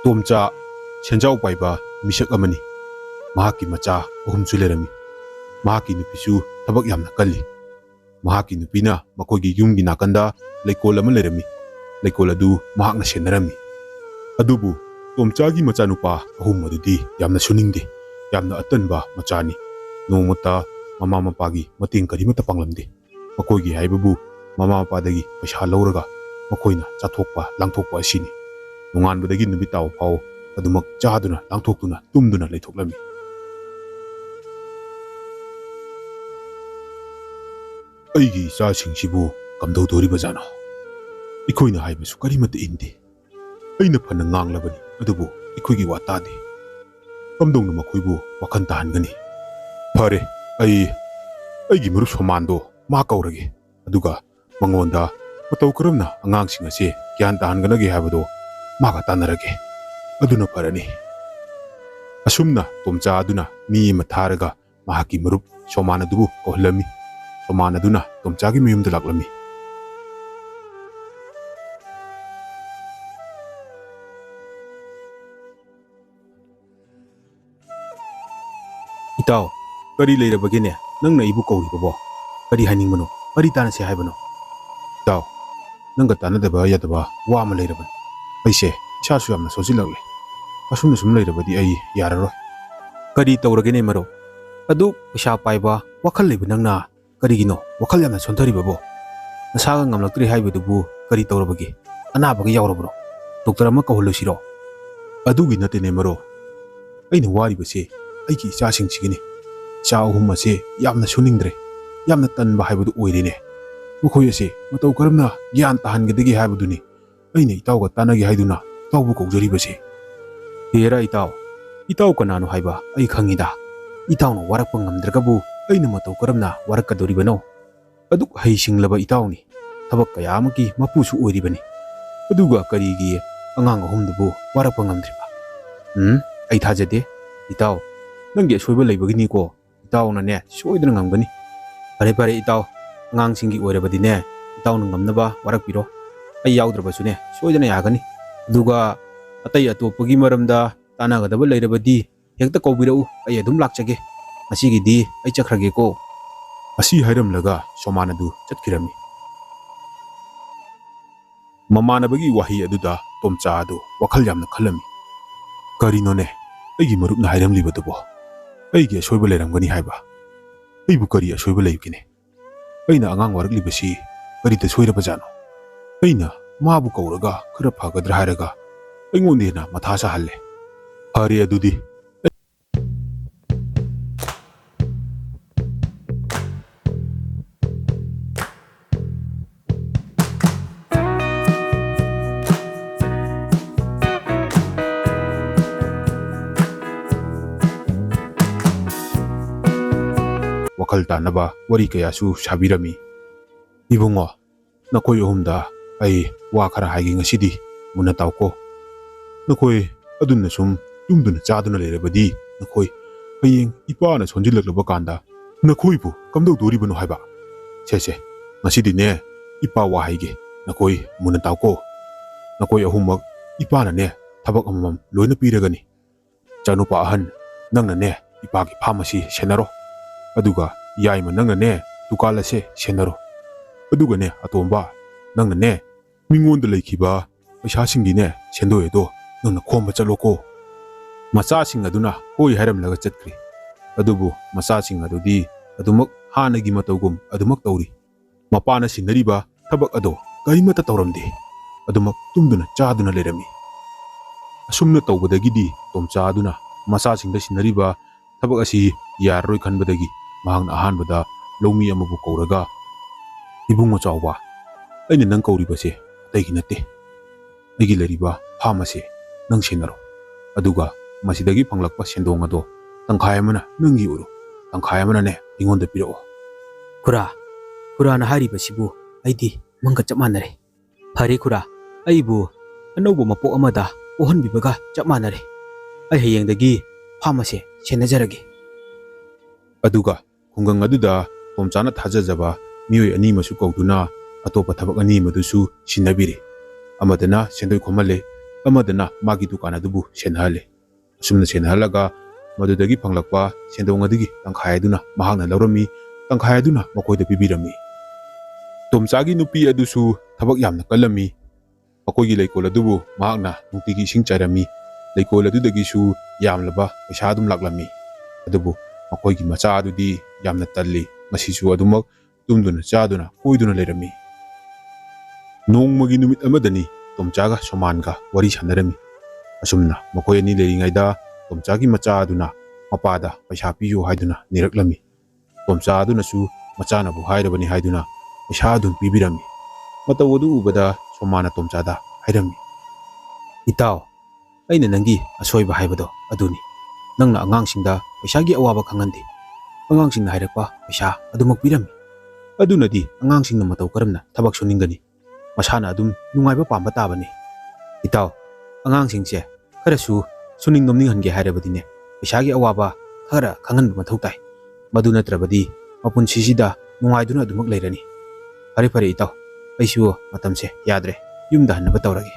ꯇꯣꯝꯆꯥ ꯁꯦꯟꯖꯥꯎ ꯄꯥꯏꯕ ꯃꯤꯁꯛ ꯑꯃꯅꯤ꯫ ꯃꯍꯥꯛꯀꯤ ꯃꯆꯥ ꯑꯍꯨꯝꯁꯨ ꯂꯩꯔꯝꯃꯤ꯫ ꯃꯍꯥꯛꯀꯤ ꯅꯨꯄꯤꯁꯨ ꯊꯕꯛ ꯌꯥꯝꯅ ꯀꯜꯂꯤ꯫ ꯃꯍꯥꯛꯀꯤ ꯅꯨꯄꯤꯅ ꯃꯈꯣꯏꯒꯤ ꯌꯨꯝꯒꯤ ꯅꯥꯀꯟꯗ ꯂꯩꯀꯣꯜ ꯑꯃ ꯂꯩꯔꯝꯃꯤ꯫ ꯂꯩꯀꯣꯜ ꯑꯗꯨ ꯃꯍꯥꯛꯅ ꯁꯦꯟꯅꯔꯝꯃꯤ꯫ ꯑꯗꯨꯕꯨ ꯇꯣꯝꯆꯥꯒꯤ ꯃꯆꯥꯅꯨꯄꯥ ꯑꯍꯨꯝ ꯑꯗꯨꯗꯤ ꯌꯥꯝꯅ ꯁꯨꯅꯤꯡꯗꯦ, ꯌꯥꯝꯅ ꯑꯇꯟꯕ ꯃꯆꯥꯅꯤ꯫ ꯅꯣꯡꯃꯇ ꯃꯃꯥ ꯃꯄꯥꯒꯤ ꯃꯇꯦꯡ ꯀꯔꯤꯃꯠꯇ ꯄꯥꯡꯂꯝꯗꯦ꯫ ꯃꯈꯣꯏꯒꯤ ꯍꯥꯏꯕꯕꯨ ꯃꯃꯥ ꯃꯄꯥꯗꯒꯤ ꯄꯩꯁꯥ ꯂꯧꯔꯒ ꯃꯈꯣꯏꯅ ꯆꯥꯊꯣꯛꯄ ꯂꯥꯡꯊꯣꯛꯄ ꯑꯁꯤꯅꯤ꯫ ꯅꯣꯡꯉꯥꯟꯕꯗꯒꯤ ꯅꯨꯃꯤꯠ ꯇꯥꯕ ꯐꯥꯎ ꯑꯗꯨꯃꯛ ꯆꯥꯗꯨꯅ ꯂꯥꯡꯊꯣꯛꯇꯨꯅ ꯇꯨꯝꯗꯨꯅ ꯂꯩꯊꯣꯛꯂꯝꯃꯤ꯫ ꯑꯩꯒꯤ ꯏꯆꯥꯁꯤꯡꯁꯤꯕꯨ ꯀꯝꯗꯧꯗꯣꯔꯤꯕꯖꯥꯠꯅꯣ? ꯑꯩꯈꯣꯏꯅ ꯍꯥꯏꯕꯁꯨ ꯀꯔꯤꯃꯠꯇ ꯏꯟꯗꯦ꯫ ꯑꯩꯅ ꯐꯅ ꯉꯥꯡꯂꯕꯅꯤ, ꯑꯗꯨꯕꯨ ꯑꯩꯈꯣꯏꯒꯤ ꯋꯥ ꯇꯥꯗꯦ꯫ ꯀꯝꯗꯧꯅ ꯃꯈꯣꯏꯕꯨ ꯋꯥꯈꯜ ꯇꯥꯍꯟꯒꯅꯤ? ꯐꯔꯦ, ꯑꯩꯒꯤ ꯃꯔꯨꯞ ꯁꯣꯃꯥꯟꯗꯣ ꯃꯥ ꯀꯧꯔꯒꯦ, ꯑꯗꯨꯒ ꯃꯉꯣꯟꯗ ꯃꯇꯧ ꯀꯔꯝꯅ ꯑꯉꯥꯡꯁꯤꯡ ꯑꯁꯤ ꯒ꯭ꯌꯥꯟ ꯇꯥꯍꯟꯒꯅꯒꯦ ꯍꯥꯏꯕꯗꯣ ꯃꯥꯒ ꯇꯥꯟꯅꯔꯒꯦ꯫ ꯑꯗꯨꯅ ꯐꯔꯅꯤ꯫ ꯑꯁꯨꯝꯅ ꯇꯣꯝꯆꯥ ꯑꯗꯨꯅ ꯃꯤ ꯑꯃ ꯊꯥꯔꯒ ꯃꯍꯥꯛꯀꯤ ꯃꯔꯨꯞ ꯁꯣꯃꯥꯟ ꯑꯗꯨꯕꯨ ꯀꯧꯍꯜꯂꯝꯃꯤ꯫ ꯁꯣꯃꯥꯟ ꯑꯗꯨꯅ ꯇꯣꯝꯆꯥꯒꯤ ꯃꯌꯨꯝꯗ ꯂꯥꯛꯂꯝꯃꯤ꯫ ꯏꯇꯥꯎ, ꯀꯔꯤ ꯂꯩꯔꯕꯒꯦꯅꯦ? ꯅꯪꯅ ꯑꯩꯕꯨ ꯀꯧꯔꯤꯕꯕꯣ? ꯀꯔꯤ ꯍꯥꯏꯅꯤꯡꯕꯅꯣ? ꯀꯔꯤ ꯇꯥꯟꯅꯁꯦ ꯍꯥꯏꯕꯅꯣ? ꯏꯇꯥꯎ, ꯅꯪꯒ ꯇꯥꯟꯅꯗꯕ ꯌꯥꯗꯕ ꯋꯥ ꯑꯃ ꯂꯩꯔꯕꯅꯤ꯫ ꯑꯩꯁꯦ ꯏꯁꯥꯁꯨ ꯌꯥꯝꯅ ꯁꯣꯟꯖꯤꯜꯂꯛꯂꯦ꯫ ꯑꯁꯨꯝꯅ ꯁꯨꯝ ꯂꯩꯔꯕꯗꯤ ꯑꯩ ꯌꯥꯔꯔꯣꯏ꯫ ꯀꯔꯤ ꯇꯧꯔꯒꯦꯅꯦ ꯃꯔꯨꯞ? ꯑꯗꯨ ꯄꯩꯁꯥ ꯄꯥꯏꯕ ꯋꯥꯈꯜ ꯂꯩꯕ ꯅꯪꯅ ꯀꯔꯤꯒꯤꯅꯣ ꯋꯥꯈꯜ ꯌꯥꯝꯅ ꯁꯣꯟꯊꯔꯤꯕꯕꯣ? ꯅꯁꯥꯒ ꯉꯝꯂꯛꯇ꯭ꯔꯦ ꯍꯥꯏꯕꯗꯨꯕꯨ ꯀꯔꯤ ꯇꯧꯔꯕꯒꯦ? ꯑꯅꯥꯕꯒ ꯌꯥꯎꯔꯕ꯭ꯔꯣ? ꯗꯣꯛꯇꯔ ꯑꯃ ꯀꯧꯍꯜꯂꯨꯁꯤꯔꯣ? ꯑꯗꯨꯒꯤ ꯅꯠꯇꯦꯅꯦ ꯃꯔꯨꯞ꯫ ꯑꯩꯅ ꯋꯥꯔꯤꯕꯁꯦ ꯑꯩꯒꯤ ꯏꯆꯥꯁꯤꯡꯁꯤꯒꯤꯅꯤ꯫ ꯏꯆꯥ ꯑꯍꯨꯝ ꯑꯁꯦ ꯌꯥꯝꯅ ꯁꯨꯅꯤꯡꯗ꯭ꯔꯦ, ꯌꯥꯝꯅ ꯇꯟꯕ ꯍꯥꯏꯕꯗꯨ ꯑꯣꯏꯔꯦꯅꯦ꯫ ꯃꯈꯣꯏ ꯑꯁꯦ ꯃꯇꯧ ꯀꯔꯝꯅ ꯒ꯭ꯌꯥꯟ ꯇꯥꯍꯟꯒꯗꯒꯦ ꯍꯥꯏꯕꯗꯨꯅꯤ ꯑꯩꯅ ꯏꯇꯥꯎꯒ ꯇꯥꯟꯅꯒꯦ ꯍꯥꯏꯗꯨꯅ ꯏꯇꯥꯎꯕꯨ ꯀꯧꯖꯔꯤꯕꯁꯦ꯫ ꯍꯦꯔꯥ ꯏꯇꯥꯎ, ꯏꯇꯥꯎ ꯀꯅꯥꯅꯣ ꯍꯥꯏꯕ ꯑꯩ ꯈꯪꯉꯤꯗ꯫ ꯏꯇꯥꯎꯅ ꯋꯥꯔꯛꯄ ꯉꯝꯗ꯭ꯔꯒꯕꯨ ꯑꯩꯅ ꯃꯇꯧ ꯀꯔꯝꯅ ꯋꯥꯔꯛꯀꯗꯣꯔꯤꯕꯅꯣ? ꯑꯗꯨꯛ ꯍꯩꯁꯤꯡꯂꯕ ꯏꯇꯥꯎꯅꯤ, ꯊꯕꯛ ꯀꯌꯥ ꯑꯃꯒꯤ ꯃꯄꯨꯁꯨ ꯑꯣꯏꯔꯤꯕꯅꯤ꯫ ꯑꯗꯨꯒ ꯀꯔꯤꯒꯤ ꯑꯉꯥꯡ ꯑꯍꯨꯝꯗꯨꯕꯨ ꯋꯥꯔꯛꯄ ꯉꯝꯗ꯭ꯔꯤꯕ? ꯑꯩ ꯊꯥꯖꯗꯦ꯫ ꯏꯇꯥꯎ, ꯅꯪꯒꯤ ꯑꯁꯣꯏꯕ ꯂꯩꯕꯒꯤꯅꯤꯀꯣ꯫ ꯏꯇꯥꯎꯅꯅꯦ ꯁꯣꯏꯗꯅ ꯉꯝꯒꯅꯤ꯫ ꯐꯔꯦ ꯐꯔꯦ ꯏꯇꯥꯎ, ꯑꯉꯥꯡꯁꯤꯡꯒꯤ ꯑꯣꯏꯔꯕꯗꯤꯅꯦ ꯏꯇꯥꯎꯅ ꯉꯝꯅꯕ ꯋꯥꯔꯛꯄꯤꯔꯣ꯫ ꯑꯩ ꯌꯥꯎꯗ꯭ꯔꯕꯁꯨꯅꯦ ꯁꯣꯏꯗꯅ ꯌꯥꯒꯅꯤ꯫ ꯑꯗꯨꯒ ꯑꯇꯩ ꯑꯇꯣꯞꯄꯒꯤ ꯃꯔꯝꯗ ꯇꯥꯟꯅꯒꯗꯕ ꯂꯩꯔꯕꯗꯤ ꯍꯦꯛꯇ ꯀꯧꯕꯤꯔꯛꯎ, ꯑꯩ ꯑꯗꯨꯝ ꯂꯥꯛꯆꯒꯦ꯫ ꯉꯁꯤꯒꯤꯗꯤ ꯑꯩ ꯆꯠꯈ꯭ꯔꯒꯦꯀꯣ꯫ ꯑꯁꯤ ꯍꯥꯏꯔꯝꯂꯒ ꯁꯣꯃꯥꯟ ꯑꯗꯨ ꯆꯠꯈꯤꯔꯝꯃꯤ꯫ ꯃꯃꯥꯟꯅꯕꯒꯤ ꯋꯥꯍꯩ ꯑꯗꯨꯗ ꯇꯣꯝꯆꯥ ꯑꯗꯨ ꯋꯥꯈꯜ ꯌꯥꯝꯅ ꯈꯜꯂꯝꯃꯤ꯫ ꯀꯔꯤꯅꯣꯅꯦ ꯑꯩꯒꯤ ꯃꯔꯨꯞꯅ ꯍꯥꯏꯔꯝꯂꯤꯕꯗꯨꯕꯣ? ꯑꯩꯒꯤ ꯑꯁꯣꯏꯕ ꯂꯩꯔꯝꯒꯅꯤ ꯍꯥꯏꯕ? ꯑꯩꯕꯨ ꯀꯔꯤ ꯑꯁꯣꯏꯕ ꯂꯩꯕꯒꯦꯅꯦ? ꯑꯩꯅ ꯑꯉꯥꯡ ꯋꯥꯔꯛꯂꯤꯕꯁꯤ ꯀꯔꯤꯗ ꯁꯣꯏꯔꯕꯖꯥꯠꯅꯣ? ꯑꯩꯅ ꯃꯥꯕꯨ ꯀꯧꯔꯒ ꯈꯔ ꯐꯒꯗ꯭ꯔꯥ ꯍꯥꯏꯔꯒ ꯑꯩꯉꯣꯟꯗ ꯍꯦꯟꯅ ꯃꯊꯥ ꯁꯥꯍꯜꯂꯦ꯫ ꯐꯔꯦ ꯑꯗꯨꯗꯤ ꯋꯥꯈꯜ ꯇꯥꯅꯕ ꯋꯥꯔꯤ ꯀꯌꯥꯁꯨ ꯁꯥꯕꯤꯔꯝꯃꯤ꯫ ꯏꯕꯨꯡꯉꯣ, ꯅꯈꯣꯏ ꯑꯍꯨꯝꯗ ꯑꯩ ꯋꯥ ꯈꯔ ꯍꯥꯏꯒꯦ ꯉꯁꯤꯗꯤ ꯃꯨꯟꯅ ꯇꯥꯎꯀꯣ꯫ ꯅꯈꯣꯏ ꯑꯗꯨꯅ ꯁꯨꯝ ꯇꯨꯝꯗꯨꯅ ꯆꯥꯗꯨꯅ ꯂꯩꯔꯕꯗꯤ ꯅꯈꯣꯏ ꯍꯌꯦꯡ ꯏꯄꯥꯅ ꯁꯣꯟꯖꯤꯜꯂꯛꯂꯕ ꯀꯥꯟꯗ ꯅꯈꯣꯏꯕꯨ ꯀꯝꯗꯧꯗꯣꯔꯤꯕꯅꯣ ꯍꯥꯏꯕ? ꯁꯦ ꯉꯁꯤꯗꯤꯅꯦ ꯏꯄꯥ ꯋꯥ ꯍꯥꯏꯒꯦ, ꯅꯈꯣꯏ ꯃꯨꯟꯅ ꯇꯥꯎꯀꯣ꯫ ꯅꯈꯣꯏ ꯑꯍꯨꯝꯃꯛ ꯏꯄꯥꯅꯅꯦ ꯊꯕꯛ ꯑꯃꯃꯝ ꯂꯣꯏꯅ ꯄꯤꯔꯒꯅꯤ꯫ ꯏꯆꯥꯅꯨꯄꯥ ꯑꯍꯟ, ꯅꯪꯅꯅꯦ ꯏꯄꯥꯒꯤ ꯐꯥꯝ ꯑꯁꯤ ꯁꯦꯟꯅꯔꯣ꯫ ꯑꯗꯨꯒ ꯌꯥꯏꯃ, ꯅꯪꯅꯅꯦ ꯗꯨꯀꯥꯟ ꯑꯁꯦ ꯁꯦꯟꯅꯔꯣ꯫ ꯑꯗꯨꯒꯅꯦ ꯑꯇꯣꯝꯕ, ꯅꯪꯅꯅꯦ ꯃꯤꯉꯣꯟꯗ ꯂꯩꯈꯤꯕ ꯄꯩꯁꯥꯁꯤꯡꯒꯤꯅꯦ ꯁꯦꯟꯗꯣꯏ ꯑꯗꯣ ꯅꯪꯅ ꯈꯣꯝꯕ ꯆꯠꯂꯣꯀꯣ꯫ ꯃꯆꯥꯁꯤꯡ ꯑꯗꯨꯅ ꯍꯣꯏ ꯍꯥꯏꯔꯝꯂꯒ ꯆꯠꯈ꯭ꯔꯤ꯫ ꯑꯗꯨꯕꯨ ꯃꯆꯥꯁꯤꯡ ꯑꯗꯨꯗꯤ ꯑꯗꯨꯃꯛ ꯍꯥꯟꯅꯒꯤ ꯃꯇꯧꯒꯨꯝ ꯑꯗꯨꯃꯛ ꯇꯧꯔꯤ꯫ ꯃꯄꯥꯅ ꯁꯤꯟꯅꯔꯤꯕ ꯊꯕꯛ ꯑꯗꯣ ꯀꯔꯤꯃꯠꯇ ꯇꯧꯔꯝꯗꯦ꯫ ꯑꯗꯨꯃꯛ ꯇꯨꯝꯗꯨꯅ ꯆꯥꯗꯨꯅ ꯂꯩꯔꯝꯃꯤ꯫ ꯑꯁꯨꯝꯅ ꯇꯧꯕꯗꯒꯤꯗꯤ ꯇꯣꯝꯆꯥ ꯑꯗꯨꯅ ꯃꯆꯥꯁꯤꯡꯗ ꯁꯤꯟꯅꯔꯤꯕ ꯊꯕꯛ ꯑꯁꯤ ꯌꯥꯔꯔꯣꯏ ꯈꯟꯕꯗꯒꯤ ꯃꯍꯥꯛꯅ ꯑꯍꯥꯟꯕꯗ ꯂꯧꯃꯤ ꯑꯃꯕꯨ ꯀꯧꯔꯒ, ꯏꯕꯨꯡꯉꯣ ꯆꯥꯎꯕ, ꯑꯩꯅ ꯅꯪ ꯀꯧꯔꯤꯕꯁꯦ ꯑꯇꯩꯒꯤ ꯅꯠꯇꯦ꯫ ꯑꯩꯒꯤ ꯂꯩꯔꯤꯕ ꯐꯥꯝ ꯑꯁꯦ ꯅꯪ ꯁꯦꯟꯅꯔꯣ꯫ ꯑꯗꯨꯒ ꯃꯁꯤꯗꯒꯤ ꯐꯪꯂꯛꯄ ꯁꯦꯟꯗꯣꯡ ꯑꯗꯣ ꯇꯪꯈꯥꯏ ꯑꯃꯅ ꯅꯪꯒꯤ ꯑꯣꯏꯔꯣ, ꯇꯪꯈꯥꯏ ꯑꯃꯅꯅꯦ ꯑꯩꯉꯣꯟꯗ ꯄꯤꯔꯛꯑꯣ꯫ ꯈꯨꯔꯥꯅ ꯍꯥꯏꯔꯤꯕꯁꯤꯕꯨ ꯑꯩꯗꯤ ꯃꯪꯒ ꯆꯞ ꯃꯥꯟꯅꯔꯦ꯫ ꯐꯔꯦ ꯈꯨꯔꯥ, ꯑꯩꯕꯨ ꯑꯅꯧꯕ ꯃꯄꯣꯛ ꯑꯃꯗ ꯄꯣꯛꯍꯟꯕꯤꯕꯒ ꯆꯞ ꯃꯥꯟꯅꯔꯦ꯫ ꯑꯩ ꯍꯌꯦꯡꯗꯒꯤ ꯐꯥꯝ ꯑꯁꯦ ꯁꯦꯟꯅꯖꯔꯒꯦ꯫ ꯑꯗꯨꯒ ꯈꯨꯡꯒꯪ ꯑꯗꯨꯗ ꯇꯣꯝꯆꯥꯅ ꯊꯥꯖꯖꯕ ꯃꯤꯑꯣꯏ ꯑꯅꯤ ꯑꯃꯁꯨ ꯀꯧꯗꯨꯅ ꯑꯇꯣꯞꯄ ꯊꯕꯛ ꯑꯅꯤ ꯑꯃꯗꯨꯁꯨ ꯁꯤꯟꯅꯕꯤꯔꯤ꯫ ꯑꯃꯗꯅ ꯁꯦꯟꯗꯣꯏ ꯈꯣꯝꯍꯜꯂꯦ, ꯑꯃꯗꯅ ꯃꯥꯒꯤ ꯗꯨꯀꯥꯟ ꯑꯗꯨꯕꯨ ꯁꯦꯟꯅꯍꯜꯂꯤ꯫ ꯑꯁꯨꯝꯅ ꯁꯦꯟꯅꯍꯜꯂꯒ ꯃꯗꯨꯗꯒꯤ ꯐꯪꯂꯛꯄ ꯁꯦꯟꯗꯣꯡ ꯑꯗꯨꯒꯤ ꯇꯪꯈꯥꯏ ꯑꯗꯨꯅ ꯃꯍꯥꯛꯅ ꯂꯧꯔꯝꯃꯤ, ꯇꯪꯈꯥꯏ ꯑꯗꯨꯅ ꯃꯈꯣꯏꯗ ꯄꯤꯕꯤꯔꯝꯃꯤ꯫ ꯇꯣꯝꯆꯥꯒꯤ ꯅꯨꯄꯤ ꯑꯗꯨꯁꯨ ꯊꯕꯛ ꯌꯥꯝꯅ ꯀꯜꯂꯝꯃꯤ꯫ ꯃꯈꯣꯏꯒꯤ ꯂꯩꯀꯣꯜ ꯑꯗꯨꯕꯨ ꯃꯍꯥꯛꯅ ꯅꯨꯡꯇꯤꯒꯤ ꯏꯁꯤꯡ ꯆꯥꯏꯔꯝꯃꯤ꯫ ꯂꯩꯀꯣꯜ ꯑꯗꯨꯗꯒꯤꯁꯨ ꯌꯥꯝꯂꯕ ꯄꯩꯁꯥ ꯑꯗꯨꯝ ꯂꯥꯛꯂꯝꯃꯤ꯫ ꯑꯗꯨꯕꯨ ꯃꯈꯣꯏꯒꯤ ꯃꯆꯥ ꯑꯗꯨꯗꯤ ꯌꯥꯝꯅ ꯇꯜꯂꯤ, ꯉꯁꯤꯁꯨ ꯑꯗꯨꯃꯛ ꯇꯨꯝꯗꯨꯅ ꯆꯥꯗꯨꯅ ꯀꯣꯏꯗꯨꯅ ꯂꯩꯔꯝꯃꯤ꯫ ꯅꯣꯡꯃꯒꯤ ꯅꯨꯃꯤꯠ ꯑꯃꯗꯅꯤ ꯇꯣꯝꯆꯥꯒ ꯁꯣꯃꯥꯟꯒ ꯋꯥꯔꯤ ꯁꯥꯟꯅꯔꯝꯃꯤ꯫ ꯑꯁꯨꯝꯅ ꯃꯈꯣꯏ ꯑꯅꯤ ꯂꯩꯔꯤꯉꯩꯗ ꯇꯣꯝꯆꯥꯒꯤ ꯃꯆꯥ ꯑꯗꯨꯅ ꯃꯄꯥꯗ ꯄꯩꯁꯥ ꯄꯤꯌꯨ ꯍꯥꯏꯗꯨꯅ ꯅꯤꯔꯛꯂꯝꯃꯤ꯫ ꯇꯣꯝꯆꯥ ꯑꯗꯨꯅꯁꯨ ꯃꯆꯥꯅꯕꯨ ꯍꯥꯏꯔꯕꯅꯤ ꯍꯥꯏꯗꯨꯅ ꯄꯩꯁꯥ ꯑꯗꯨꯝ ꯄꯤꯕꯤꯔꯝꯃꯤ꯫ ꯃꯇꯧ ꯑꯗꯨ ꯎꯕꯗ ꯁꯣꯃꯥꯅ ꯇꯣꯝꯆꯥꯗ ꯍꯥꯏꯔꯝꯃꯤ, ꯏꯇꯥꯎ, ꯑꯩꯅ ꯅꯪꯒꯤ ꯑꯁꯣꯏꯕ ꯍꯥꯏꯕꯗꯣ ꯑꯗꯨꯅꯤ꯫ ꯅꯪꯅ ꯑꯉꯥꯡꯁꯤꯡꯗ ꯄꯩꯁꯥꯒꯤ ꯑꯋꯥꯕ ꯈꯪꯍꯟꯗꯦ꯫ ꯑꯉꯥꯡꯁꯤꯡꯅ ꯍꯥꯏꯔꯛꯄ ꯄꯩꯁꯥ ꯑꯗꯨꯃꯛ ꯄꯤꯔꯝꯃꯤ꯫ ꯑꯗꯨꯅꯗꯤ ꯑꯉꯥꯡꯁꯤꯡꯅ ꯃꯇꯧ ꯀꯔꯝꯅ ꯊꯕꯛ ꯁꯨꯅꯤꯡꯒꯅꯤ? ꯃꯁꯥꯅ ꯑꯗꯨꯝ ꯅꯨꯡꯉꯥꯏꯕ ꯄꯥꯝꯕ ꯇꯥꯕꯅꯤ꯫ ꯏꯇꯥꯎ, ꯑꯉꯥꯡꯁꯤꯡꯁꯦ ꯈꯔꯁꯨ ꯁꯨꯅꯤꯡ ꯅꯣꯝꯅꯤꯡꯍꯟꯒꯦ ꯍꯥꯏꯔꯕꯗꯤꯅꯦ, ꯄꯩꯁꯥꯒꯤ ꯑꯋꯥꯕ ꯈꯔ ꯈꯪꯍꯟꯕ ꯃꯊꯧ ꯇꯥꯏ꯫ ꯃꯗꯨ ꯅꯠꯇ꯭ꯔꯕꯗꯤ ꯃꯄꯨꯟꯁꯤꯁꯤꯗ ꯅꯨꯡꯉꯥꯏꯗꯨꯅ ꯑꯗꯨꯃꯛ ꯂꯩꯔꯅꯤ꯫ ꯐꯔꯦ ꯐꯔꯦ ꯏꯇꯥꯎ, ꯑꯩꯁꯨ ꯃꯇꯝꯁꯦ ꯌꯥꯗ꯭ꯔꯦ, ꯌꯨꯝꯗ ꯍꯟꯅꯕ ꯇꯧꯔꯒꯦ꯫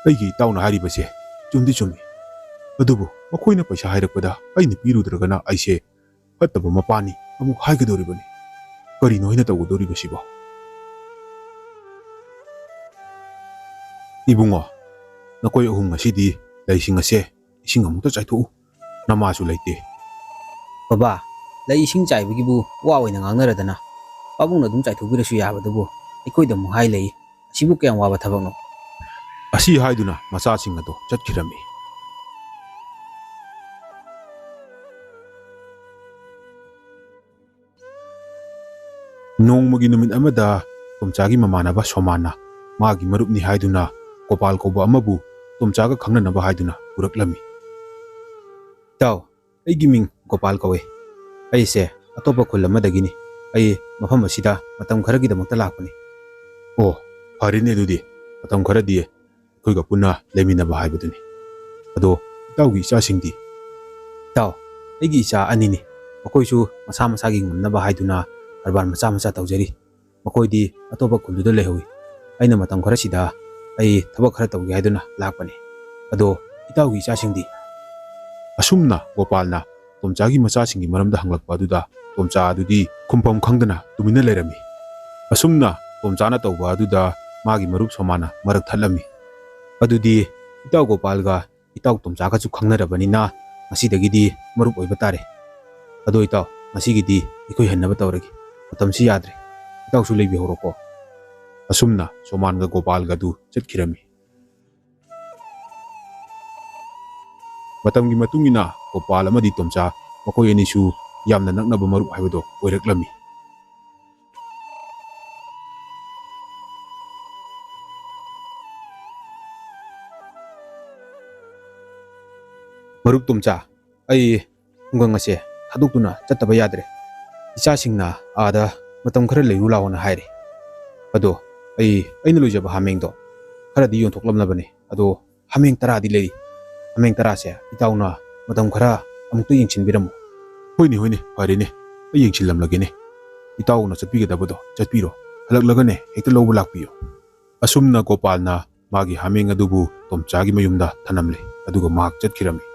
ꯑꯩꯒꯤ ꯏꯇꯥꯎꯅ ꯍꯥꯏꯔꯤꯕꯁꯦ ꯆꯨꯝꯗꯤ ꯆꯨꯝꯃꯤ꯫ ꯑꯗꯨꯕꯨ ꯃꯈꯣꯏꯅ ꯄꯩꯁꯥ ꯍꯥꯏꯔꯛꯄꯗ ꯑꯩꯅ ꯄꯤꯔꯨꯗ꯭ꯔꯒꯅ ꯑꯩꯁꯦ ꯐꯠꯇꯕ ꯃꯄꯥꯅꯤ ꯑꯃꯨꯛ ꯍꯥꯏꯒꯗꯧꯔꯤꯕꯅꯤ꯫ ꯀꯔꯤꯅꯣ ꯑꯩꯅ ꯇꯧꯒꯗꯧꯔꯤꯕꯁꯤꯕꯣ? ꯏꯕꯨꯡꯉꯣ, ꯅꯈꯣꯏ ꯑꯍꯨꯝ ꯉꯁꯤꯗꯤ ꯂꯩꯁꯤꯡ ꯑꯁꯦ ꯏꯁꯤꯡ ꯑꯃꯨꯛꯇ ꯆꯥꯏꯊꯣꯛꯎ꯫ ꯅꯃꯥꯁꯨ ꯂꯩꯇꯦ꯫ ꯕꯕꯥ, ꯂꯩ ꯏꯁꯤꯡ ꯆꯥꯏꯕꯒꯤꯕꯨ ꯋꯥ ꯑꯣꯏꯅ ꯉꯥꯡꯅꯔꯗꯅ ꯄꯥꯕꯨꯡꯅ ꯑꯗꯨꯝ ꯆꯥꯏꯊꯣꯛꯄꯤꯔꯁꯨ ꯌꯥꯕꯗꯨꯕꯨ ꯑꯩꯈꯣꯏꯗ ꯑꯃꯨꯛ ꯍꯥꯏ ꯂꯩ꯫ ꯑꯁꯤꯕꯨ ꯀꯌꯥꯝ ꯋꯥꯕ ꯊꯕꯛꯅꯣ? ꯑꯁꯤ ꯍꯥꯏꯗꯨꯅ ꯃꯆꯥꯁꯤꯡ ꯑꯗꯣ ꯆꯠꯈꯤꯔꯝꯃꯤ꯫ ꯅꯣꯡꯃꯒꯤ ꯅꯨꯃꯤꯠ ꯑꯃꯗ ꯇꯣꯝꯆꯥꯒꯤ ꯃꯃꯥꯟꯅꯕ ꯁꯣꯃꯥꯟꯅ ꯃꯥꯒꯤ ꯃꯔꯨꯞꯅꯤ ꯍꯥꯏꯗꯨꯅ ꯒꯣꯄꯥꯜ ꯀꯧꯕ ꯑꯃꯕꯨ ꯇꯣꯝꯆꯥꯒ ꯈꯪꯅꯅꯕ ꯍꯥꯏꯗꯨꯅ ꯄꯨꯔꯛꯂꯝꯃꯤ꯫ ꯏꯇꯥꯎ, ꯑꯩꯒꯤ ꯃꯤꯡ ꯒꯣꯄꯥꯜ ꯀꯧꯏ꯫ ꯑꯩꯁꯦ ꯑꯇꯣꯞꯄ ꯈꯨꯜ ꯑꯃꯗꯒꯤꯅꯤ꯫ ꯑꯩ ꯃꯐꯝ ꯑꯁꯤꯗ ꯃꯇꯝ ꯈꯔꯒꯤꯗꯃꯛꯇ ꯂꯥꯛꯄꯅꯤ꯫ ꯑꯣ, ꯐꯔꯦꯅꯦ ꯑꯗꯨꯗꯤ ꯃꯇꯝ ꯈꯔꯗꯤ ꯑꯩꯈꯣꯏꯒ ꯄꯨꯟꯅ ꯂꯩꯃꯤꯟꯅꯕ ꯍꯥꯏꯕꯗꯨꯅꯤ꯫ ꯑꯗꯣ ꯏꯇꯥꯎꯒꯤ ꯏꯆꯥꯁꯤꯡꯗꯤ? ꯏꯇꯥꯎ, ꯑꯩꯒꯤ ꯏꯆꯥ ꯑꯅꯤꯅꯤ꯫ ꯃꯈꯣꯏꯁꯨ ꯃꯁꯥ ꯃꯁꯥꯒꯤ ꯉꯝꯅꯕ ꯍꯥꯏꯗꯨꯅ ꯀꯔꯕꯥꯔ ꯃꯆꯥ ꯃꯆꯥ ꯇꯧꯖꯔꯤ꯫ ꯃꯈꯣꯏꯗꯤ ꯑꯇꯣꯞꯄ ꯈꯨꯜꯗꯨꯗ ꯂꯩꯍꯧꯏ꯫ ꯑꯩꯅ ꯃꯇꯝ ꯈꯔꯁꯤꯗ ꯑꯩ ꯊꯕꯛ ꯈꯔ ꯇꯧꯒꯦ ꯍꯥꯏꯗꯨꯅ ꯂꯥꯛꯄꯅꯤ꯫ ꯑꯗꯣ ꯏꯇꯥꯎꯒꯤ ꯏꯆꯥꯁꯤꯡꯗꯤ? ꯑꯁꯨꯝꯅ ꯒꯣꯄꯥꯜꯅ ꯇꯣꯝꯆꯥꯒꯤ ꯃꯆꯥꯁꯤꯡꯒꯤ ꯃꯔꯝꯗ ꯍꯪꯂꯛꯄ ꯑꯗꯨꯗ ꯇꯣꯝꯆꯥ ꯑꯗꯨꯗꯤ ꯈꯨꯝꯐꯝ ꯈꯪꯗꯅ ꯇꯨꯃꯤꯟꯅ ꯂꯩꯔꯝꯃꯤ꯫ ꯑꯁꯨꯝꯅ ꯇꯣꯝꯆꯥꯅ ꯇꯧꯕ ꯑꯗꯨꯗ ꯃꯥꯒꯤ ꯃꯔꯨꯞ ꯁꯣꯃꯥꯅ ꯃꯔꯛ ꯊꯠꯂꯝꯃꯤ꯫ ꯑꯗꯨꯗꯤ ꯏꯇꯥꯎ ꯒꯣꯄꯥꯜꯒ ꯏꯇꯥꯎ ꯇꯣꯝꯆꯥꯒꯁꯨ ꯈꯪꯅꯔꯕꯅꯤꯅ ꯉꯁꯤꯗꯒꯤꯗꯤ ꯃꯔꯨꯞ ꯑꯣꯏꯕ ꯇꯥꯔꯦ꯫ ꯑꯗꯣ ꯏꯇꯥꯎ, ꯉꯁꯤꯒꯤꯗꯤ ꯑꯩꯈꯣꯏ ꯍꯟꯅꯕ ꯇꯧꯔꯒꯦ꯫ ꯃꯇꯝꯁꯤ ꯌꯥꯗ꯭ꯔꯦ, ꯏꯇꯥꯎꯁꯨ ꯂꯩꯕꯤꯍꯧꯔꯣꯀꯣ꯫ ꯑꯁꯨꯝꯅ ꯁꯣꯃꯥꯟꯒ ꯒꯣꯄꯥꯜꯒ ꯑꯗꯨ ꯆꯠꯈꯤꯔꯝꯃꯤ꯫ ꯃꯇꯝꯒꯤ ꯃꯇꯨꯡ ꯏꯟꯅ ꯒꯣꯄꯥꯜ ꯑꯃꯗꯤ ꯇꯣꯝꯆꯥ ꯃꯈꯣꯏ ꯑꯅꯤꯁꯨ ꯌꯥꯝꯅ ꯅꯛꯅꯕ ꯃꯔꯨꯞ ꯍꯥꯏꯕꯗꯣ ꯑꯣꯏꯔꯛꯂꯝꯃꯤ꯫ ꯃꯔꯨꯞ ꯇꯣꯝꯆꯥ, ꯑꯩ ꯈꯨꯡꯒꯪ ꯑꯁꯦ ꯊꯥꯗꯣꯛꯇꯨꯅ ꯆꯠꯇꯕ ꯌꯥꯗ꯭ꯔꯦ꯫ ꯏꯆꯥꯁꯤꯡꯅ ꯑꯥꯗ ꯃꯇꯝ ꯈꯔ ꯂꯩꯔꯨ ꯂꯥꯛꯑꯣꯅ ꯍꯥꯏꯔꯦ꯫ ꯑꯗꯣ ꯑꯩꯅ ꯂꯣꯏꯖꯕ ꯍꯥꯃꯦꯡꯗꯣ ꯈꯔꯗꯤ ꯌꯣꯟꯊꯣꯛꯂꯝꯂꯕꯅꯤ꯫ ꯑꯗꯣ ꯍꯥꯃꯦꯡ 10ꯗꯤ ꯂꯩꯔꯤ꯫ ꯍꯥꯃꯦꯡ 10ꯁꯦ ꯏꯇꯥꯎꯅ ꯃꯇꯝ ꯈꯔ ꯑꯃꯨꯛꯇ ꯌꯦꯡꯁꯤꯟꯕꯤꯔꯝꯃꯨ꯫ ꯍꯣꯏꯅꯦ ꯍꯣꯏꯅꯦ, ꯐꯔꯦꯅꯦ, ꯑꯩ ꯌꯦꯡꯁꯤꯜꯂꯝꯂꯒꯦꯅꯦ꯫ ꯏꯇꯥꯎꯅ ꯆꯠꯄꯤꯒꯗꯕꯗꯣ ꯆꯠꯄꯤꯔꯣ, ꯍꯜꯂꯛꯂꯒꯅꯦ ꯍꯦꯛꯇ ꯂꯧꯕ ꯂꯥꯛꯄꯤꯌꯨ꯫ ꯑꯁꯨꯝꯅ ꯒꯣꯄꯥꯜꯅ ꯃꯥꯒꯤ ꯍꯥꯃꯦꯡ ꯑꯗꯨꯕꯨ ꯇꯣꯝꯆꯥꯒꯤ ꯃꯌꯨꯝꯗ ꯊꯅꯝꯂꯦ, ꯑꯗꯨꯒ ꯃꯍꯥꯛ ꯆꯠꯈꯤꯔꯝꯃꯤ꯫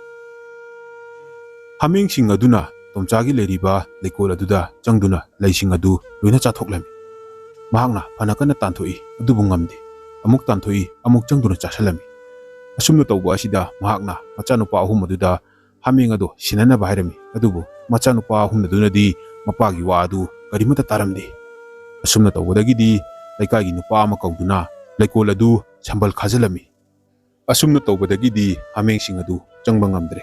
ꯍꯥꯃꯦꯡꯁꯤꯡ ꯑꯗꯨꯅ ꯇꯣꯝꯆꯥꯒꯤ ꯂꯩꯔꯤꯕ ꯂꯩꯀꯣꯜ ꯑꯗꯨꯗ ꯆꯪꯗꯨꯅ ꯂꯩꯁꯤꯡ ꯑꯗꯨ ꯂꯣꯏꯅ ꯆꯥꯊꯣꯛꯂꯝꯃꯤ꯫ ꯃꯍꯥꯛꯅ ꯐꯅ ꯀꯟꯅ ꯇꯥꯟꯊꯣꯛꯏ, ꯑꯗꯨꯕꯨ ꯉꯝꯗꯦ꯫ ꯑꯃꯨꯛ ꯇꯥꯟꯊꯣꯛꯏ, ꯑꯃꯨꯛ ꯆꯪꯗꯨꯅ ꯆꯥꯁꯤꯜꯂꯝꯃꯤ꯫ ꯑꯁꯨꯝꯅ ꯇꯧꯕ ꯑꯁꯤꯗ ꯃꯍꯥꯛꯅ ꯃꯆꯥꯅꯨꯄꯥ ꯑꯍꯨꯝ ꯑꯗꯨꯗ ꯍꯥꯃꯦꯡ ꯑꯗꯨ ꯁꯤꯟꯅꯅꯕ ꯍꯥꯏꯔꯝꯃꯤ꯫ ꯑꯗꯨꯕꯨ ꯃꯆꯥꯅꯨꯄꯥ ꯑꯍꯨꯝ ꯑꯗꯨꯅꯗꯤ ꯃꯄꯥꯒꯤ ꯋꯥ ꯑꯗꯨ ꯀꯔꯤꯃꯠꯇ ꯇꯥꯔꯝꯗꯦ꯫ ꯑꯁꯨꯝꯅ ꯇꯧꯕꯗꯒꯤꯗꯤ ꯂꯩꯀꯥꯏꯒꯤ ꯅꯨꯄꯥ ꯑꯃ ꯀꯧꯗꯨꯅ ꯂꯩꯀꯣꯜ ꯑꯗꯨ ꯁꯝꯕꯜ ꯈꯥꯖꯤꯜꯂꯝꯃꯤ꯫ ꯑꯁꯨꯝꯅ ꯇꯧꯕꯗꯒꯤꯗꯤ ꯍꯥꯃꯦꯡꯁꯤꯡ ꯑꯗꯨ ꯆꯪꯕ ꯉꯝꯗ꯭ꯔꯦ꯫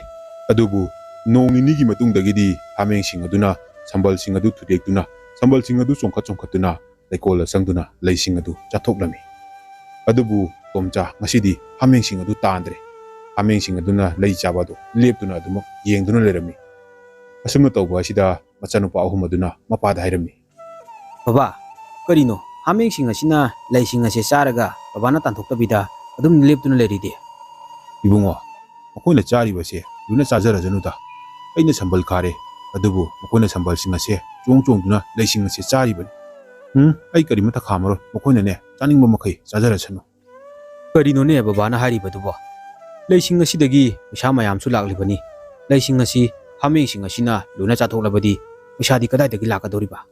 ꯑꯗꯨꯕꯨ ꯅꯣꯡ ꯅꯤꯅꯤꯒꯤ ꯃꯇꯨꯡꯗꯒꯤꯗꯤ ꯍꯥꯃꯦꯡꯁꯤꯡ ꯑꯗꯨꯅ ꯁꯝꯕꯜꯁꯤꯡ ꯑꯗꯨ ꯊꯨꯗꯦꯛꯇꯨꯅ ꯁꯝꯕꯜꯁꯤꯡ ꯑꯗꯨ ꯆꯣꯡꯈꯠꯇꯨꯅ ꯂꯩꯀꯣꯜꯗ ꯆꯪꯗꯨꯅ ꯂꯩꯁꯤꯡ ꯑꯗꯨ ꯆꯥꯊꯣꯛꯂꯝꯃꯤ꯫ ꯑꯗꯨꯕꯨ ꯇꯣꯝꯆꯥ ꯉꯁꯤꯗꯤ ꯍꯥꯃꯦꯡꯁꯤꯡ ꯑꯗꯨ ꯇꯥꯟꯗ꯭ꯔꯦ꯫ ꯍꯥꯃꯦꯡꯁꯤꯡ ꯑꯗꯨꯅ ꯂꯩ ꯆꯥꯕ ꯑꯗꯨ ꯂꯦꯞꯇꯨꯅ ꯑꯗꯨꯃꯛ ꯌꯦꯡꯗꯨꯅ ꯂꯩꯔꯝꯃꯤ꯫ ꯑꯁꯨꯝꯅ ꯇꯧꯕ ꯑꯁꯤꯗ ꯃꯆꯥꯅꯨꯄꯥ ꯑꯍꯨꯝ ꯑꯗꯨꯅ ꯃꯄꯥꯗ ꯍꯥꯏꯔꯝꯃꯤ꯫ ꯕꯕꯥ, ꯀꯔꯤꯅꯣ ꯍꯥꯃꯦꯡꯁꯤꯡ ꯑꯁꯤꯅ ꯂꯩꯁꯤꯡ ꯑꯁꯦ ꯆꯥꯔꯒ ꯕꯕꯥꯅ ꯇꯥꯟꯊꯣꯛꯇꯕꯤꯗ ꯑꯗꯨꯝ ꯂꯦꯞꯇꯨꯅ ꯂꯩꯔꯤꯗꯤ? ꯏꯕꯨꯡꯉꯣ, ꯃꯈꯣꯏꯅ ꯆꯥꯔꯤꯕꯁꯦ ꯂꯣꯏꯅ ꯆꯥꯖꯔꯖꯅꯨꯗ꯫ ꯑꯩꯅ ꯁꯝꯕꯜ ꯈꯥꯔꯦ, ꯑꯗꯨꯕꯨ ꯃꯈꯣꯏꯅ ꯁꯝꯕꯜꯁꯤꯡ ꯑꯁꯤ ꯆꯣꯡꯗꯨꯅ ꯂꯩꯁꯤꯡ ꯑꯁꯤ ꯆꯥꯔꯤꯕꯅꯤ꯫ ꯑꯩ ꯀꯔꯤꯃꯠꯇ ꯈꯥꯝꯃꯔꯣꯏ, ꯃꯈꯣꯏꯅꯅꯦ ꯆꯥꯅꯤꯡꯕ ꯃꯈꯩ ꯆꯥꯖꯔꯁꯅꯨ꯫ ꯀꯔꯤꯅꯣꯅꯦ ꯕꯕꯥꯅ ꯍꯥꯏꯔꯤꯕꯗꯨꯕꯣ? ꯂꯩꯁꯤꯡ ꯑꯁꯤꯗꯒꯤ ꯄꯩꯁꯥ ꯃꯌꯥꯝꯁꯨ ꯂꯥꯛꯂꯤꯕꯅꯤ꯫ ꯂꯩꯁꯤꯡ ꯑꯁꯤ ꯍꯥꯃꯦꯡꯁꯤꯡ ꯑꯁꯤꯅ ꯂꯣꯏꯅ ꯆꯥꯊꯣꯛꯂꯕꯗꯤ ꯄꯩꯁꯥꯗꯤ ꯀꯗꯥꯏꯗꯒꯤ ꯂꯥꯛꯀꯗꯧꯔꯤꯕ?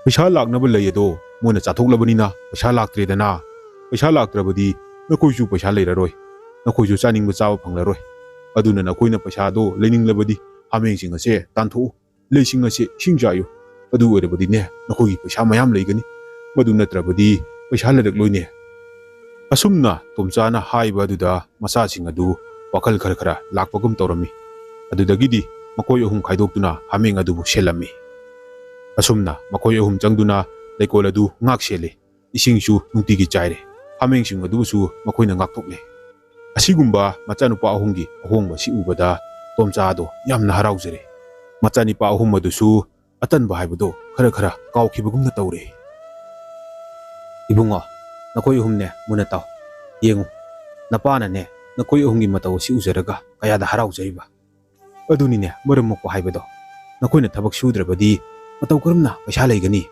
ꯄꯩꯁꯥ ꯂꯥꯛꯅꯕ ꯂꯩ ꯑꯗꯣ ꯃꯣꯏꯅ ꯆꯥꯊꯣꯛꯂꯕꯅꯤꯅ ꯄꯩꯁꯥ ꯂꯥꯛꯇ꯭ꯔꯦꯗꯅ꯫ ꯄꯩꯁꯥ ꯂꯥꯛꯇ꯭ꯔꯕꯗꯤ ꯅꯈꯣꯏꯁꯨ ꯄꯩꯁꯥ ꯂꯩꯔꯔꯣꯏ, ꯅꯈꯣꯏꯁꯨ ꯆꯥꯅꯤꯡꯕ ꯆꯥꯕ ꯐꯪꯂꯔꯣꯏ꯫ ꯑꯗꯨꯅ ꯅꯈꯣꯏꯅ ꯄꯩꯁꯥꯗꯣ ꯂꯩꯅꯤꯡꯂꯕꯗꯤ ꯍꯥꯃꯦꯡꯁꯤꯡ ꯑꯁꯦ ꯇꯥꯟꯊꯣꯛꯎ, ꯂꯩꯁꯤꯡ ꯑꯁꯦ ꯏꯁꯤꯡ ꯆꯥꯏꯌꯨ꯫ ꯑꯗꯨ ꯑꯣꯏꯔꯕꯗꯤꯅꯦ ꯅꯈꯣꯏꯒꯤ ꯄꯩꯁꯥ ꯃꯌꯥꯝ ꯂꯩꯒꯅꯤ, ꯃꯗꯨ ꯅꯠꯇ꯭ꯔꯕꯗꯤ ꯄꯩꯁꯥ ꯂꯩꯔꯛꯂꯣꯏꯅꯦ꯫ ꯑꯁꯨꯝꯅ ꯇꯣꯝꯆꯥꯅ ꯍꯥꯏꯕ ꯑꯗꯨꯗ ꯃꯆꯥꯁꯤꯡ ꯑꯗꯨ ꯋꯥꯈꯜ ꯈꯔ ꯂꯥꯛꯄꯒꯨꯝ ꯇꯧꯔꯝꯃꯤ꯫ ꯑꯗꯨꯗꯒꯤꯗꯤ ꯃꯈꯣꯏ ꯑꯍꯨꯝ ꯈꯥꯏꯗꯣꯛꯇꯨꯅ ꯍꯥꯃꯦꯡ ꯑꯗꯨꯕꯨ ꯁꯦꯜꯂꯝꯃꯤ꯫ ꯑꯁꯨꯝꯅ ꯃꯈꯣꯏ ꯑꯍꯨꯝ ꯆꯪꯗꯨꯅ ꯂꯩꯀꯣꯜ ꯑꯗꯨ ꯉꯥꯛ ꯁꯦꯜꯂꯤ, ꯏꯁꯤꯡꯁꯨ ꯅꯨꯡꯇꯤꯒꯤ ꯆꯥꯏꯔꯦ, ꯍꯥꯃꯦꯡꯁꯤꯡ ꯑꯗꯨꯕꯨꯁꯨ ꯃꯈꯣꯏꯅ ꯉꯥꯛꯊꯣꯛꯂꯦ꯫ ꯑꯁꯤꯒꯨꯝꯕ ꯃꯆꯥꯅꯨꯄꯥ ꯑꯍꯨꯝꯒꯤ ꯑꯍꯣꯡꯕ ꯑꯁꯤ ꯎꯕꯗ ꯇꯣꯝꯆꯥꯗꯣ ꯌꯥꯝꯅ ꯍꯔꯥꯎꯖꯔꯦ꯫ ꯃꯆꯥꯅꯤꯄꯥ ꯑꯍꯨꯝ ꯑꯗꯨꯁꯨ ꯑꯇꯟꯕ ꯍꯥꯏꯕꯗꯣ ꯈꯔ ꯀꯥꯎꯈꯤꯕꯒꯨꯝꯅ ꯇꯧꯔꯦ꯫ ꯏꯕꯨꯡꯉꯣ, ꯅꯈꯣꯏ ꯑꯍꯨꯝꯅꯦ ꯃꯨꯟꯅ ꯇꯥꯎ꯫ ꯌꯦꯡꯉꯨ, ꯅꯄꯥꯅꯅꯦ ꯅꯈꯣꯏ ꯑꯍꯨꯝꯒꯤ ꯃꯇꯧ ꯑꯁꯤ ꯎꯖꯔꯒ ꯀꯌꯥꯗ ꯍꯔꯥꯎꯖꯔꯤꯕ꯫ ꯑꯗꯨꯅꯤꯅꯦ ꯃꯔꯝ ꯃꯣꯛꯄ ꯍꯥꯏꯕꯗꯣ꯫ ꯅꯈꯣꯏꯅ ꯊꯕꯛ ꯁꯨꯗ꯭ꯔꯕꯗꯤ ꯃꯇꯧ ꯀꯔꯝꯅ ꯄꯩꯁꯥ ꯂꯩꯒꯅꯤ?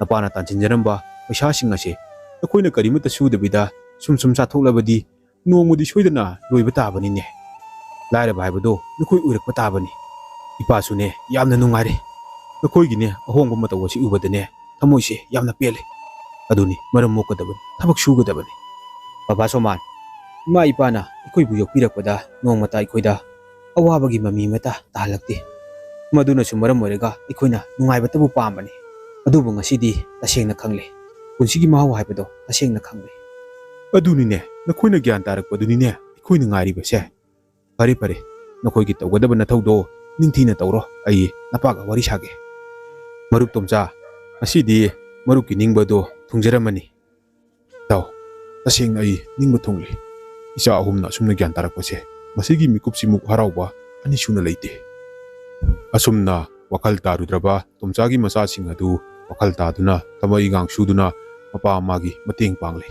ꯅꯄꯥꯅ ꯇꯥꯟꯁꯤꯟꯖꯔꯝꯕ ꯄꯩꯁꯥꯁꯤꯡ ꯑꯁꯤ ꯅꯈꯣꯏꯅ ꯀꯔꯤꯃꯠꯇ ꯁꯨꯗꯕꯤꯗ ꯁꯨꯝ ꯆꯥꯊꯣꯛꯂꯕꯗꯤ ꯅꯣꯡꯃꯗꯤ ꯁꯣꯏꯗꯅ ꯂꯣꯏꯕ ꯇꯥꯕꯅꯤꯅꯦ꯫ ꯂꯥꯏꯔꯕ ꯍꯥꯏꯕꯗꯣ ꯅꯈꯣꯏ ꯑꯣꯏꯔꯛꯄ ꯇꯥꯕꯅꯤ꯫ ꯏꯄꯥꯁꯨꯅꯦ ꯌꯥꯝꯅ ꯅꯨꯡꯉꯥꯏꯔꯦ꯫ ꯅꯈꯣꯏꯒꯤꯅꯦ ꯑꯍꯣꯡꯕ ꯃꯇꯧ ꯑꯁꯤ ꯎꯕꯗꯅꯦ ꯊꯃꯣꯏꯁꯦ ꯌꯥꯝꯅ ꯄꯦꯜꯂꯦ꯫ ꯑꯗꯨꯅꯤ ꯃꯔꯝ ꯃꯣꯛꯀꯗꯕꯅꯤ, ꯊꯕꯛ ꯁꯨꯒꯗꯕꯅꯤ꯫ ꯕꯕꯥ ꯁꯣꯃꯥꯟ, ꯏꯃꯥ ꯏꯄꯥꯅ ꯑꯩꯈꯣꯏꯕꯨ ꯌꯣꯛꯄꯤꯔꯛꯄꯗ ꯅꯣꯡꯃꯇ ꯑꯩꯈꯣꯏꯗ ꯑꯋꯥꯕꯒꯤ ꯃꯃꯤ ꯑꯃꯠꯇ ꯇꯥꯍꯜꯂꯛꯇꯦ꯫ ꯃꯗꯨꯅꯁꯨ ꯃꯔꯝ ꯑꯣꯏꯔꯒ ꯑꯩꯈꯣꯏꯅ ꯅꯨꯡꯉꯥꯏꯕꯇꯕꯨ ꯄꯥꯝꯕꯅꯤ꯫ ꯑꯗꯨꯕꯨ ꯉꯁꯤꯗꯤ ꯇꯁꯦꯡꯅ ꯈꯪꯂꯦ, ꯄꯨꯟꯁꯤꯒꯤ ꯃꯍꯥꯎ ꯍꯥꯏꯕꯗꯣ ꯇꯁꯦꯡꯅ ꯈꯪꯂꯦ꯫ ꯑꯗꯨꯅꯤꯅꯦ, ꯅꯈꯣꯏꯅ ꯒ꯭ꯌꯥꯟ ꯇꯥꯔꯛꯄꯗꯨꯅꯤꯅꯦ ꯑꯩꯈꯣꯏꯅ ꯉꯥꯏꯔꯤꯕꯁꯦ꯫ ꯐꯔꯦ, ꯅꯈꯣꯏꯒꯤ ꯇꯧꯒꯗꯕ ꯅꯊꯧꯗꯣ ꯅꯤꯡꯊꯤꯅ ꯇꯧꯔꯣ, ꯑꯩ ꯅꯄꯥꯒ ꯋꯥꯔꯤ ꯁꯥꯒꯦ꯫ ꯃꯔꯨꯞ ꯇꯣꯝꯆꯥ, ꯉꯁꯤꯗꯤ ꯃꯔꯨꯞꯀꯤ ꯅꯤꯡꯕꯗꯣ ꯊꯨꯡꯖꯔꯝꯃꯅꯤ꯫ ꯏꯇꯥꯎ, ꯇꯁꯦꯡꯅ ꯑꯩ ꯅꯤꯡꯕ ꯊꯨꯡꯂꯦ꯫ ꯏꯆꯥ ꯑꯍꯨꯝꯅ ꯑꯁꯨꯝꯅ ꯒ꯭ꯌꯥꯟ ꯇꯥꯔꯛꯄꯁꯦ ꯃꯁꯤꯒꯤ ꯃꯤꯀꯨꯞꯁꯤꯃꯨꯛ ꯍꯔꯥꯎꯕ ꯑꯅꯤ ꯁꯨꯅ ꯂꯩꯇꯦ꯫ ꯑꯁꯨꯝꯅ ꯋꯥꯈꯜ ꯇꯥꯔꯨꯗ꯭ꯔꯕ ꯇꯣꯝꯆꯥꯒꯤ ꯃꯆꯥꯁꯤꯡ ꯑꯗꯨ ꯋꯥꯈꯜ ꯇꯥꯗꯨꯅ ꯊꯕꯛ ꯏꯟꯈꯥꯡ ꯁꯨꯗꯨꯅ ꯃꯄꯥ ꯃꯃꯥꯒꯤ ꯃꯇꯦꯡ ꯄꯥꯡꯂꯤ꯫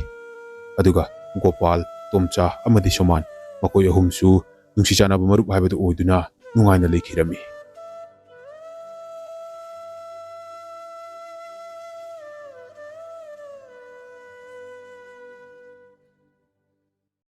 ꯑꯗꯨꯒ ꯒꯣꯄꯥꯜ, ꯇꯣꯝꯆꯥ ꯑꯃꯗꯤ ꯁꯣꯃꯥꯟ, ꯃꯈꯣꯏ ꯑꯍꯨꯝꯁꯨ ꯅꯨꯡꯁꯤ ꯆꯥꯟꯅꯕ ꯃꯔꯨꯞ ꯍꯥꯏꯕꯗꯨ ꯑꯣꯏꯗꯨꯅ ꯅꯨꯡꯉꯥꯏꯅ ꯂꯩꯈꯤꯔꯝꯃꯤ꯫